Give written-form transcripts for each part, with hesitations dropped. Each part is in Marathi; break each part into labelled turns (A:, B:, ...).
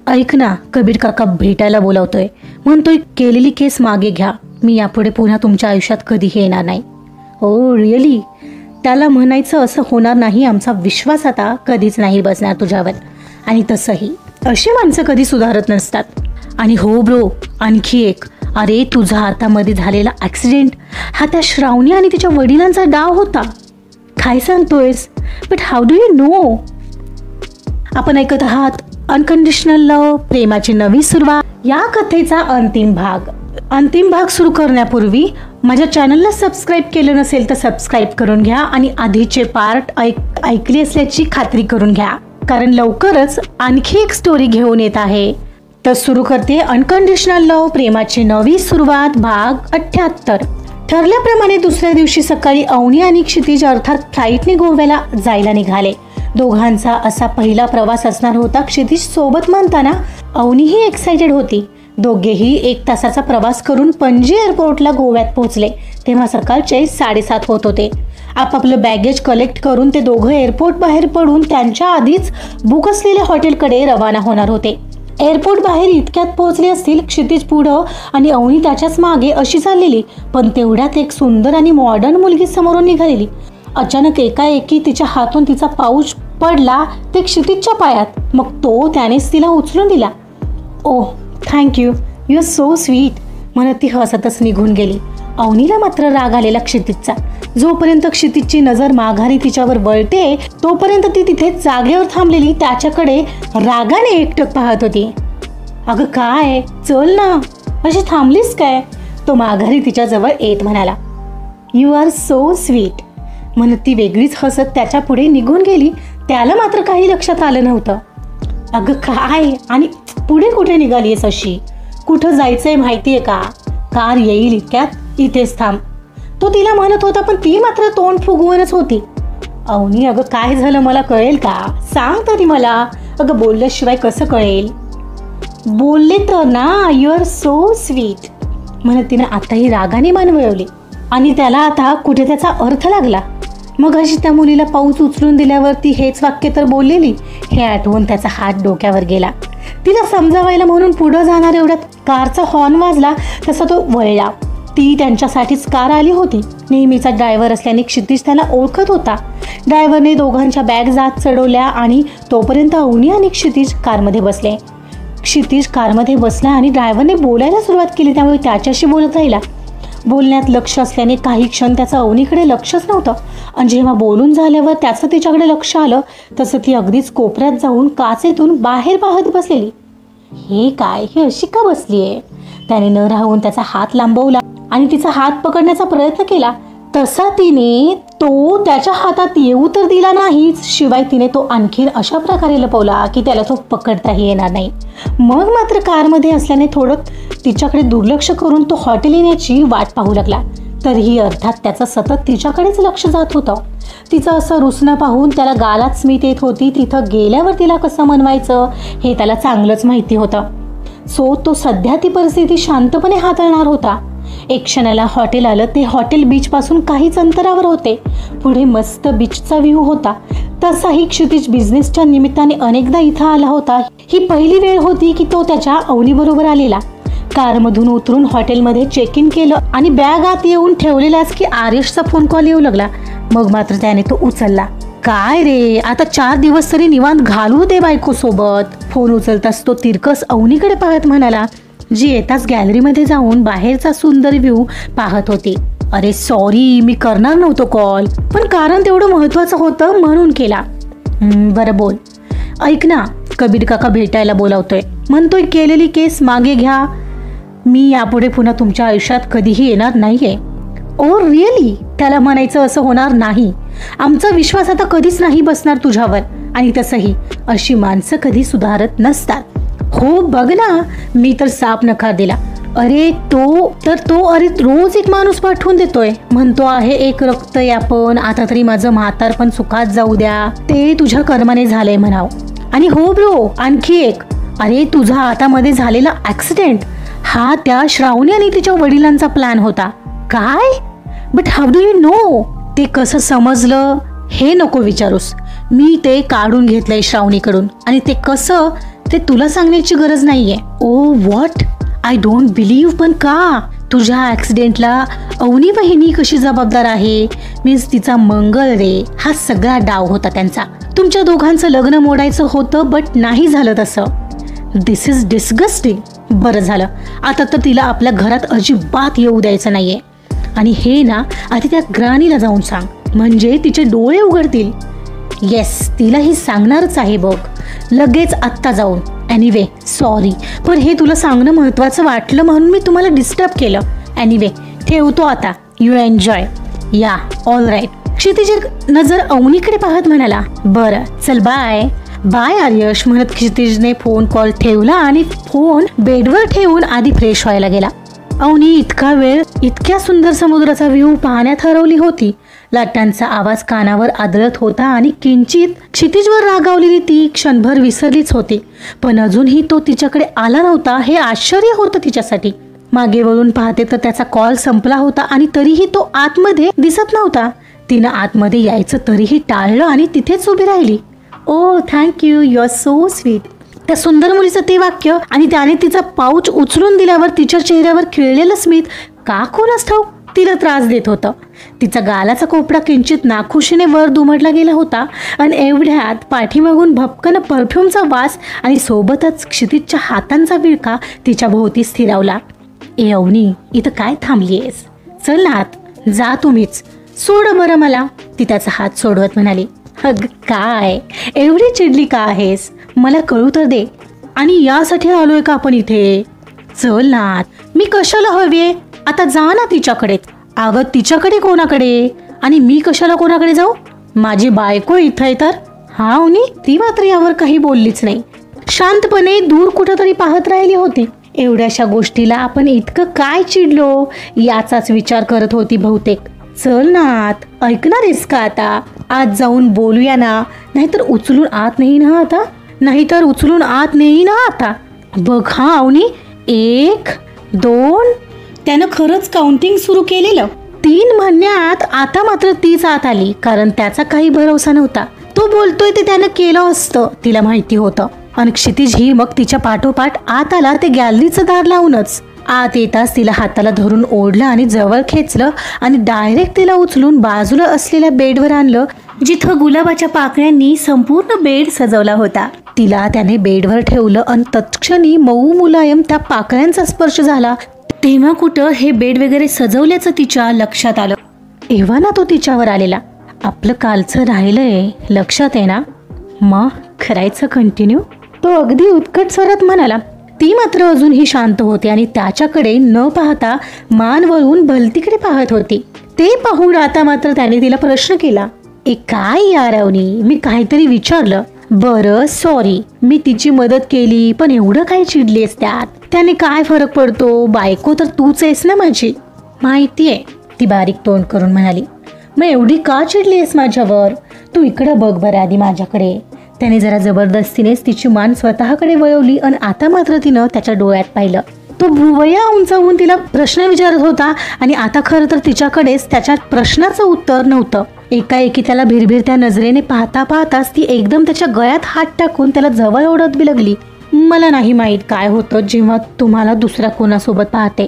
A: ऐक ना, कबीर काका भेटायला बोलावतोय. म्हणतोय केलेली केस मागे घ्या. मी यापुढे पुन्हा तुमच्या आयुष्यात कधीही येणार नाही. Oh really? त्याला म्हणायचं असं होणार नाही. आमचा विश्वास आता कधीच नाही बसणार तुझ्यावर. आणि तसंही अशी माणसं कधी सुधारत नसतात. आणि हो ब्रो, आणखी एक. अरे तुझा हातामध्ये झालेला ॲक्सिडेंट हा त्या श्रावणी आणि तिच्या वडिलांचा डाव होता. काय सांगतोयस? But how do you know? आपण ऐकत आहात अनकंडिशनल लव्ह, प्रेमाची नवी सुरुवात या कथेचा अंतिम भाग सुरू करण्यापूर्वी माझ्या चॅनलला सबस्क्राईब केलं नसेल तर सबस्क्राईब करून घ्या आणि आधीचे पार्ट ऐकले असल्याची खात्री करून घ्या, कारण लवकरच आणखी एक स्टोरी घेऊन येत आहे. तर सुरू करते अनकंडिशनल लव्ह, प्रेमाची नवी सुरुवात, भाग 78. ठरल्याप्रमाणे दुसऱ्या दिवशी सकाळी अवनी आणि क्षितिज अर्थात फ्लाईटने गोव्याला जायला निघाले. दोघांचा असा पहिला प्रवास असणार होता. क्षितिज सोबत म्हणताना अवनीही एक्सायटेड होती. दोघेही 1 तासाचा प्रवास करून पणजी एअरपोर्टला गोव्यात पोहोचले तेव्हा सकाळचे 7:30 होत होते. आपापलं बॅगेज कलेक्ट करून ते दोघं एअरपोर्ट बाहेर पडून त्यांच्या आधीच बुक असलेल्या हॉटेलकडे रवाना होणार होते. एअरपोर्ट बाहेर इतक्यात पोहोचले असतील. क्षितिज पुढं आणि अवनी त्याच्याच मागे अशी चाललेली. पण तेवढ्यात एक सुंदर आणि मॉडर्न मुलगी समोरून निघालेली. अचानक एकाएकी तिच्या हातून तिचा पाऊच पडला ते क्षितिजच्या पायात. मग त्यानेच तिला उचलून दिला. Oh thank you, you are so sweet म्हणत ती हसतच निघून गेली. अवनीला मात्र राग आलेला क्षितिजचा. जोपर्यंत क्षितिजची नजर माघारी तिच्यावर वळते तोपर्यंत ती तिथे जागेवर थांबलेली त्याच्याकडे रागाने एकटक पाहत होती. अगं काय, चल ना, अशी थांबलीस काय? तो माघारी तिच्याजवळ येत म्हणाला. यू आर सो स्वीट म्हणत ती वेगळीच हसत त्याच्या पुढे निघून गेली. त्याला मात्र काही लक्षात आलं नव्हतं. अगं काय, आणि पुढे कुठे निघालीस अशी? कुठं जायचंय माहितीये का? कार येईल इतक्यात, इथेच थांब, तो तिला म्हणत होता. पण ती मात्र तोंड फुगवूनच होती. अवनी, अगं काय झालं मला कळेल का? सांग तरी मला. अगं बोलल्याशिवाय कसं कळेल? बोलले तर ना, यू आर सो स्वीट म्हणत तिनं आताही रागाने मान वळवली. आणि त्याला आता कुठे त्याचा अर्थ लागला. मग अशी त्या मुलीला पाऊच उचलून दिल्यावर ती हेच वाक्य तर बोललेली हे आठवून त्याचा हात डोक्यावर गेला. तिला समजावायला म्हणून पुढं जाणार एवढ्यात कारचा हॉर्न वाजला. तसा तो वळला. ती त्यांच्यासाठीच कार आली होती. नेहमीचा ड्रायव्हर असल्याने क्षितिज त्याला ओळखत होता. ड्रायव्हरने दोघांच्या बॅग आत चढवल्या आणि तोपर्यंत अवनी आणि क्षितिज कारमध्ये बसले. क्षितिज कारमध्ये बसला आणि ड्रायव्हरने बोलायला सुरुवात केली. त्यामुळे त्याच्याशी बोलत राहिला. बोलण्यात लक्ष असल्याने काही क्षण त्याचं अवनीकडे लक्षच नव्हतं. आणि जेव्हा बोलून झाल्यावर त्याचं तिच्याकडे लक्ष आलं तसं ती अगदीच कोपऱ्यात जाऊन काचेतून बाहेर पाहत बसलेली. हे काय, ही अशी का बसलीये? त्याने न राहून त्याचा हात लांबवला आणि तिचा हात पकडण्याचा प्रयत्न केला. तसा तिने तो त्याच्या हातात येऊ तर दिला नाहीच, शिवाय तिने तो आणखीन अशा प्रकारे लपवला की त्याला तो पकडताही येणार नाही. मग मात्र कारमध्ये असल्याने थोडं तिच्याकडे दुर्लक्ष करून तो हॉटेल येण्याची वाट पाहू लागला. तरीही अर्थात त्याचं सतत तिच्याकडेच लक्ष जात होतं. तिचं असं रुसणं पाहून त्याला गालात स्मित येत होती. तिथं गेल्यावर तिला कसं मनवायचं हे त्याला चांगलंच माहिती होतं. सो तो सध्या ती परिस्थिती शांतपणे हाताळणार होता. एक क्षणाला हॉटेल आलं. ते हॉटेल बीचपासून काहीच अंतरावर होते. पुढे मस्त बीचचा व्ह्यू होता. तसाही क्षितिज बिझनेसच्या निमित्ताने अनेकदा इथं आला होता. ही पहिली वेळ होती की तो त्याच्या अवनीबरोबर आलेला. कारमधून उतरून हॉटेलमध्ये चेक इन केलं आणि बॅग आत येऊन ठेवलेलाच की आर्यशचा फोन कॉल येऊ लागला. मग मात्र त्याने तो उचलला. काय रे, आता 4 दिवस तरी निवांत घालू दे बायको सोबत. फोन उचलताच तो तिरकस अवनीकडे पाहत म्हणाला, जी येताच गॅलरीमध्ये जाऊन बाहेरचा सुंदर व्ह्यू पाहत होती. अरे सॉरी, मी करणार नव्हतो कॉल, पण कारण तेवढं महत्वाचं होतं म्हणून केला. बरं बोल. ऐक ना, कबीर काका भेटायला बोलावतोय. म्हणतोय केलेली केस मागे घ्या. मी यापुढे पुन्हा तुमच्या आयुष्यात कधीही येणार नाहीये. Oh really? त्याला म्हणायचं असं होणार नाही. आमचा विश्वास आता कधीच नाही बसणार तुझ्यावर. आणि तसंही अशी माणसं कधी सुधारत नसतात. हो बघ ना, मी तर साफ नकार दिला. अरे रोज एक माणूस पाठवून देतोय. म्हणतो आहे एक रक्त यापन. आता तरी माझं म्हातारपण सुखात जाऊ द्या. ते तुझ्या कर्माने झालंय म्हणाव. आणि हो ब्रो, आणखी एक. अरे तुझा हातामध्ये झालेला ॲक्सिडेंट हा त्या श्रावणी आणि तिच्या वडिलांचा प्लॅन होता. काय? But how do you no? ते कसं समजलं हे नको विचारूस. मी ते काढून घेतलंय श्रावणीकडून. आणि ते कसं ते तुला सांगण्याची गरज नाहीये. ओ व्हॉट, आय डोंट बिलीव्ह. पण का? तुझ्या ऍक्सिडेंटला अवनी बहिणी कशी जबाबदार आहे? मीन्स तिचा मंगल रे, हा सगळा डाव होता त्यांचा. तुमच्या दोघांचं लग्न मोडायचं होतं, बट नाही झालं तसं. दिस इज डिस्गस्टिंग. बरं झालं, आता तर तिला आपल्या घरात अजिबात येऊ द्यायचं नाहीये. आणि हे ना आधी त्या ग्रानीला जाऊन सांग, म्हणजे तिचे डोळे उघडतील. येस, तिला ही सांगणारच आहे बघ, लगेच आत्ता जाऊन. एनिवे सॉरी, पण हे तुला सांगणं महत्वाचं वाटलं म्हणून मी तुम्हाला डिस्टर्ब केलं. एनिवे ठेवतो आता. You enjoy. या ऑल राईट. क्षितिज नजर अवनीकडे पाहत म्हणाला, बरं चल बाय. बाय आर्यश म्हणत क्षितिजने फोन कॉल ठेवला आणि फोन बेडवर ठेवून आधी फ्रेश व्हायला गेला. अवनी इतका वेळ इतक्या सुंदर समुद्राचा व्ह्यू पाहण्यात हरवली होती. लाटांचा आवाज कानावर आदळत होता आणि किंचित क्षितिजवर रागावलेली ती क्षणभर विसरलीच होती. पण अजूनही तो तिच्याकडे आला नव्हता हे आश्चर्य होतं तिच्यासाठी. मागे वळून पाहते तर त्याचा कॉल संपला होता आणि तरीही तो आतमध्ये दिसत नव्हता. तिनं आतमध्ये यायचं तरीही टाळलं आणि तिथेच उभी राहिली. Oh thank you, you are so sweet. त्या सुंदर मुलीचं ते वाक्य आणि त्याने तिचा पाऊच उचलून दिल्यावर तिच्या चेहऱ्यावर खिळलेलं स्मित का कोणास ठाऊक तिला त्रास देत होतं. तिचा गालाचा कोपडा किंचित नाखुशीने वर दुमडला गेला होता आणि एवढ्यात पाठीमागून भपकन परफ्यूमचा वास आणि सोबतच क्षितिजच्या हातांचा विळखा तिच्या भोवती स्थिरावला. ए अवनी, इथं काय थांबलीयेस? चल ना आत, जा तुम्हीच. सोड बरं मला, ती त्याचा हात सोडवत म्हणाली. अग काय एवढी चिडली का आहेस? मला कळू तर दे. आणि यासाठी आलोय का आपण इथे? चल ना आत. मी कशाला हवीये? आता जा ना तिच्याकडे. अगं तिच्याकडे कोणाकडे? आणि मी कशाला कोणाकडे जाऊ? माझी बायको इथं आहे तर. हा अवनी, ती मात्र यावर काही बोललीच नाही. शांतपणे दूर कुठंतरी पाहत राहिली होती. एवढ्याशा गोष्टीला आपण इतकं काय चिडलो याचाच विचार करत होती बहुतेक. चल ना आत. ऐकणार आहेस का आता? आत जाऊन बोलूया ना, नाहीतर उचलून आत नेई ना आता. बघ हा अवनी, 1 2. त्यानं खरंच काउंटिंग सुरू केलेलं. 3 म्हणण्यात आता मात्र तीच आत आली, कारण त्याचा काही भरोसा नव्हता. तो बोलतोय ते त्यानं केलं असतं, तिला माहिती होतं. आणि क्षितिज ही मग तिच्या पाठोपाठ आत आला, ते गॅलरीचं दार लावूनच. आत येताच तिला हाताला धरून ओढलं आणि जवळ खेचलं आणि डायरेक्ट तिला उचलून बाजूला असलेल्या बेडवर आणलं, जिथं गुलाबाच्या पाकळ्यांनी संपूर्ण बेड सजवला होता. तिला त्याने बेडवर ठेवलं आणि तत्क्षणी मऊ मुलायम त्या पाकळ्यांचा स्पर्श झाला. तेव्हा कुठं हे बेड वगैरे सजवल्याचं तिच्या लक्षात आलं. एव्हा ना तो तिच्यावर आलेला. आपलं कालचं राहिलंय, लक्षात आहे ना? मग करायचं कंटिन्यू? तो अगदी उत्कट स्वरात म्हणाला. ती मात्र अजूनही शांत होती आणि त्याच्याकडे न पाहता मान वळून भलतीकडे पाहत होती. ते पाहून आता मात्र त्याने तिला प्रश्न केला. काय यार अवनी, मी काहीतरी विचारलं. बरं सॉरी, मी तिची मदत केली, पण एवढं काय चिडलीस त्यात? त्याने काय फरक पडतो? बायको तर तूच आहेस ना माझी. माहितीये, ती बारीक तोंड करून म्हणाली. मग एवढी का चिडलीस माझ्यावर? तू इकडं बघ बरं आधी माझ्याकडे. त्याने जरा जबरदस्तीनेच तिची मान स्वतःकडे वळवली आणि आता मात्र तिनं त्याच्या डोळ्यात पाहिलं. तो भुवया उंचावून तिला प्रश्न विचारत होता आणि आता खरं तर तिच्याकडेच त्याच्या प्रश्नाचं उत्तर नव्हतं. एकाएकी त्याला भिरभिरत्या नजरेने पाहता पाहताच ती एकदम त्याच्या गळ्यात हात टाकून त्याला जवळ ओढत बिलगली. मला नाही माहीत काय होतं जेव्हा तुम्हाला दुसऱ्या कोणासोबत पाहते.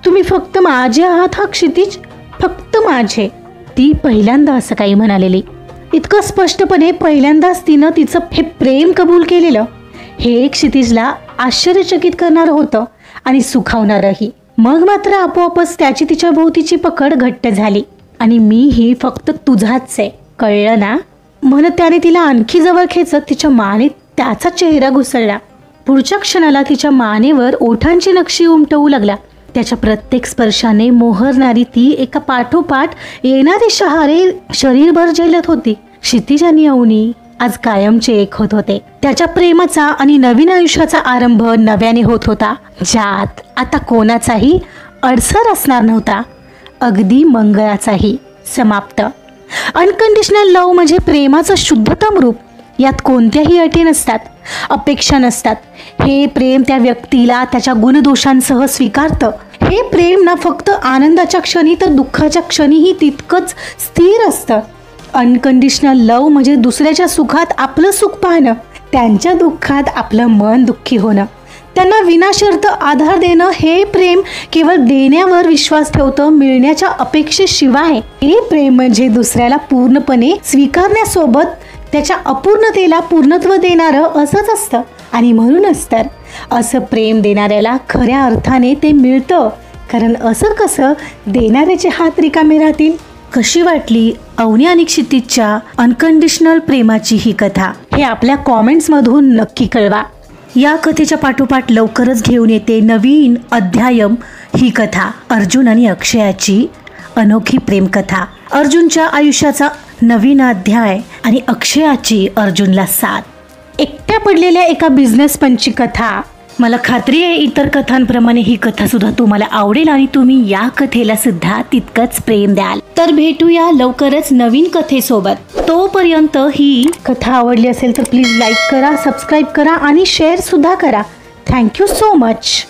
A: तुम्ही फक्त माझे आहात हा क्षितिज, फक्त माझे. ती पहिल्यांदा असं काही म्हणालेली. इतकं स्पष्टपणे पहिल्यांदाच तिनं तिचं हे प्रेम कबूल केलेलं. हे क्षितिजला आश्चर्यचकित करणारं होतं आणि सुखावणारही. मग मात्र आपोआपच त्याची तिच्या भोवतीची पकड घट्ट झाली. आणि मी ही फक्त तुझाच आहे, कळलं ना? म्हणत त्याने तिला आणखी जवळ खेचत तिच्या मानेत त्याचा चेहरा घुसळला. पुढच्या क्षणाला तिच्या मानेवर ओठांची नक्षी उमटवू लागला. त्याच्या प्रत्येक स्पर्शाने मोहरणारी ती एका पाठोपाठ येणारे शहारे शरीरभर झेलत होती. क्षितिज आणि अवनी आज कायमचे एक होत होते. त्याच्या प्रेमाचा आणि नवीन आयुष्याचा आरंभ नव्याने होत होता, ज्यात आता कोणाचाही अडसर असणार नव्हता, अगदी मंगळाचाही. समाप्त. अनकंडिशनल लव्ह म्हणजे प्रेमाचं शुद्धतम रूप. यात कोणत्याही अटी नसतात, अपेक्षा नसतात. हे प्रेम त्या व्यक्तीला त्याच्या गुणदोषांसह स्वीकारतं. हे प्रेम ना फक्त आनंदाच्या क्षणी तर दुःखाच्या क्षणीही तितकंच स्थिर असतं. अनकंडिशनल लव्ह म्हणजे दुसऱ्याच्या सुखात आपलं सुख पाहणं, त्यांच्या दुःखात आपलं मन दुःखी होणं, त्यांना विनाशर्त आधार देणं, हे प्रेम केवळ देण्यावर विश्वास ठेवतं, मिळण्याच्या अपेक्षेशिवाय. हे प्रेम म्हणजे दुसऱ्याला पूर्णपणे स्वीकारण्यासोबत त्याच्या अपूर्णतेला पूर्णत्व देणारं असंच असतं. आणि म्हणूनच तर असं प्रेम देणाऱ्याला खऱ्या अर्थाने ते मिळतं. कारण असं कसं देणाऱ्याचे हात रिकामे राहतील. कशी वाटली अवनी आणि क्षितिजच्या अनकंडिशनल प्रेमाची ही कथा हे आपल्या कॉमेंट्समधून नक्की कळवा. या कथेच्या पाठोपाठ लवकरच घेऊन येते नवीन अध्यायम ही कथा, अर्जुन आणि अक्षयाची अनोखी प्रेमकथा. अर्जुनच्या आयुष्याचा नवीन अध्याय आणि अक्षयाची अर्जुनला साथ. एकट्या पडलेल्या एका बिझनेसमनची कथा. मला खात्री आहे इतर कथांप्रमाणे ही कथा सुद्धा तुम्हाला आवडेल आणि तुम्ही या कथेला सुद्धा तितकंच प्रेम द्याल. तर भेटूया लवकरच नवीन कथेसोबत. तोपर्यंत ही कथा आवडली असेल तर प्लीज लाईक करा, सबस्क्राईब करा आणि शेअर सुद्धा करा. Thank you so much.